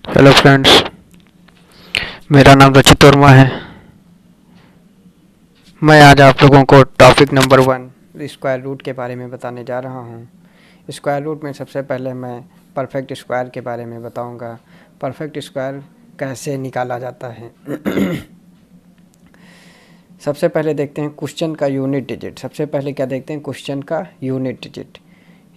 Hello friends, मेरा नाम रचित वर्मा है। मैं आज आप लोगों को टॉपिक नंबर 1 स्क्वायर रूट के बारे में बताने जा रहा हूँ। स्क्वायर रूट में सबसे पहले मैं परफेक्ट स्क्वायर के बारे में बताऊँगा। परफेक्ट स्क्वायर कैसे निकाला जाता है। सबसे पहले देखते हैं क्वेश्चन का यूनिट डिजिट। सबसे पहले क्या देखते हैं, क्वेश्चन का यूनिट डिजिट।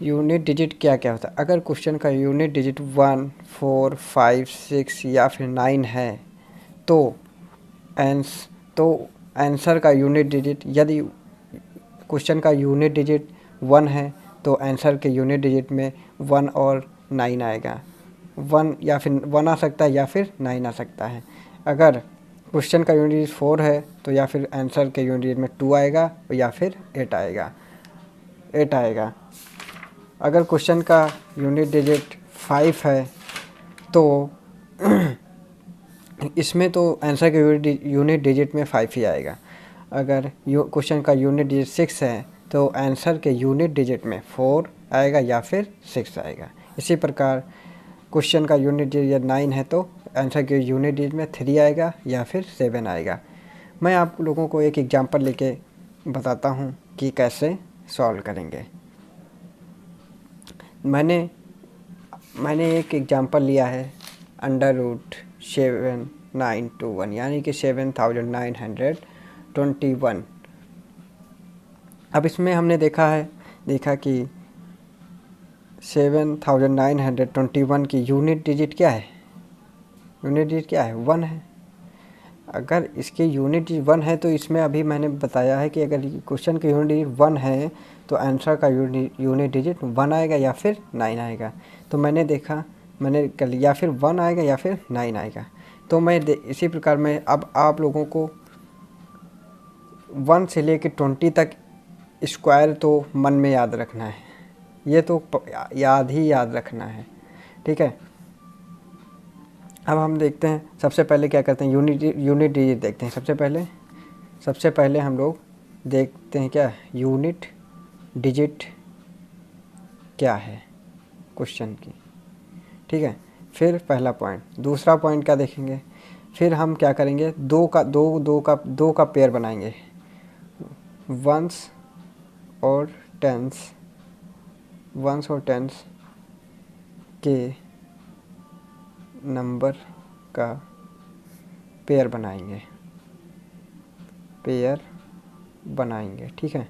यूनिट डिजिट क्या क्या होता है। अगर क्वेश्चन का यूनिट डिजिट 1, 4, 5, 6 या फिर 9 है तो आंसर का यूनिट डिजिट, यदि क्वेश्चन का यूनिट डिजिट 1 है तो आंसर के यूनिट डिजिट में 1 और 9 आएगा। 1 या फिर 1 आ सकता है या फिर 9 आ सकता है। अगर क्वेश्चन का यूनिट डिजिट 4 है तो या फिर आंसर के यूनिट डिजिट में 2 आएगा या फिर 8 आएगा। अगर क्वेश्चन का यूनिट डिजिट 5 है तो इसमें तो आंसर के यूनिट डिजिट में 5 ही आएगा। अगर क्वेश्चन का यूनिट डिजिट 6 है तो आंसर के यूनिट डिजिट में 4 आएगा या फिर 6 आएगा। इसी प्रकार क्वेश्चन का यूनिट डिजिट 9 है तो आंसर के यूनिट डिजिट में 3 आएगा या फिर 7 आएगा। मैं आप लोगों को एक एग्जांपल लेके बताता हूँ कि कैसे सॉल्व करेंगे। मैंने एक एग्जांपल लिया है √7921 यानी कि 7921। अब इसमें हमने देखा कि 7921 की यूनिट डिजिट क्या है, 1 है। अगर इसके यूनिट डिजिट 1 है तो इसमें अभी मैंने बताया है कि अगर क्वेश्चन का यूनिट डिजिट 1 है तो आंसर का यूनिट डिजिट 1 आएगा या फिर 9 आएगा। तो मैंने कर लिया या फिर 1 आएगा या फिर 9 आएगा। तो इसी प्रकार मैं अब आप लोगों को 1 से लेकर 20 तक स्क्वायर तो मन में याद रखना है, ये तो याद रखना है, ठीक है। अब हम देखते हैं, सबसे पहले क्या करते हैं, यूनिट डिजिट देखते हैं। सबसे पहले हम लोग देखते हैं क्या यूनिट डिजिट क्या है क्वेश्चन की, ठीक है। फिर पहला पॉइंट, दूसरा पॉइंट क्या देखेंगे, फिर हम क्या करेंगे, दो का पेयर बनाएंगे, वंस और टेंस के नंबर का पेयर बनाएंगे, ठीक है।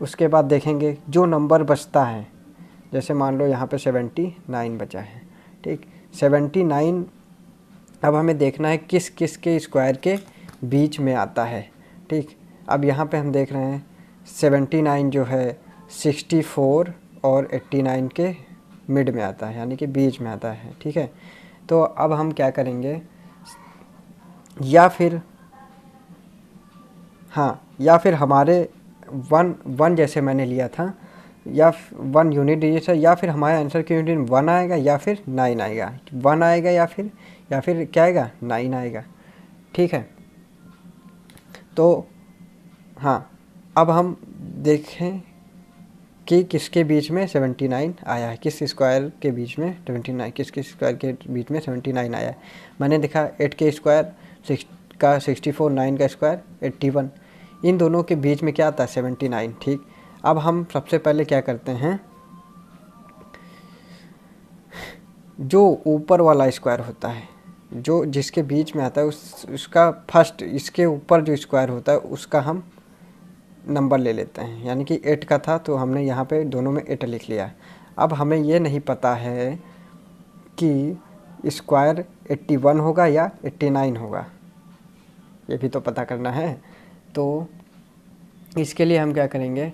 उसके बाद देखेंगे जो नंबर बचता है, जैसे मान लो यहाँ पे 79 बचा है, ठीक। 79 अब हमें देखना है किस किस के स्क्वायर के बीच में आता है, ठीक। अब यहाँ पे हम देख रहे हैं 79 जो है 64 और 89 के मिड में आता है, यानी कि बीच में आता है, ठीक है। तो अब हम क्या करेंगे, या फिर हमारे 1 जैसे मैंने लिया था, या 1 यूनिट डिजिट है, या फिर हमारे आंसर की यूनिट 1 आएगा या फिर 9 आएगा। 1 आएगा या फिर क्या आएगा, 9 आएगा, ठीक है। तो हाँ, अब हम देखें कि किसके बीच में 79 आया है, किस स्क्वायर के बीच में 79, किस स्क्वायर के बीच में 79 आया है। मैंने देखा 8 के स्क्वायर 6 का 64, 9 का स्क्वायर 81, इन दोनों के बीच में क्या आता है 79, ठीक। अब हम सबसे पहले क्या करते हैं, जो ऊपर वाला स्क्वायर होता है, जो जिसके बीच में आता है उसका फर्स्ट, इसके ऊपर जो स्क्वायर होता है उसका हम नंबर ले लेते हैं। यानी कि 8 का था तो हमने यहाँ पे दोनों में 8 लिख लिया। अब हमें ये नहीं पता है कि स्क्वायर 81 होगा या 89 होगा, ये भी तो पता करना है। तो इसके लिए हम क्या करेंगे,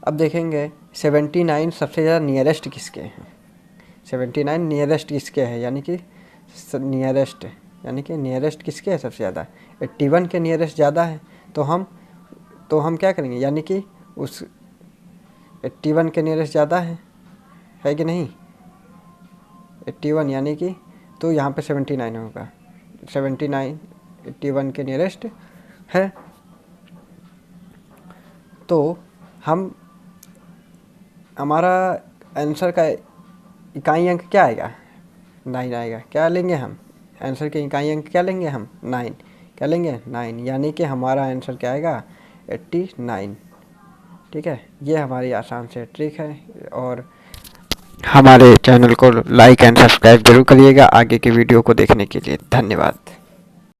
अब देखेंगे 79 सबसे ज़्यादा नियरेस्ट किसके हैं, 79 नियरेस्ट किसके हैं, यानी कि नियरेस्ट किसके है सबसे ज़्यादा, 81 के नियरेस्ट ज़्यादा है। तो हम क्या करेंगे, यानी कि उस 81 के नियरेस्ट ज़्यादा है कि नहीं, 81 यानी कि, तो यहाँ पे 79 होगा, 79 81 के नियरेस्ट है। तो हम हमारा आंसर का इकाई अंक क्या आएगा, 9 आएगा। क्या लेंगे हम आंसर के इकाई अंक, क्या लेंगे हम 9, क्या लेंगे 9, यानी कि हमारा आंसर क्या आएगा 89। ठीक है, ये हमारी आसान से ट्रिक है। और हमारे चैनल को लाइक एंड सब्सक्राइब जरूर करिएगा आगे के वीडियो को देखने के लिए। धन्यवाद।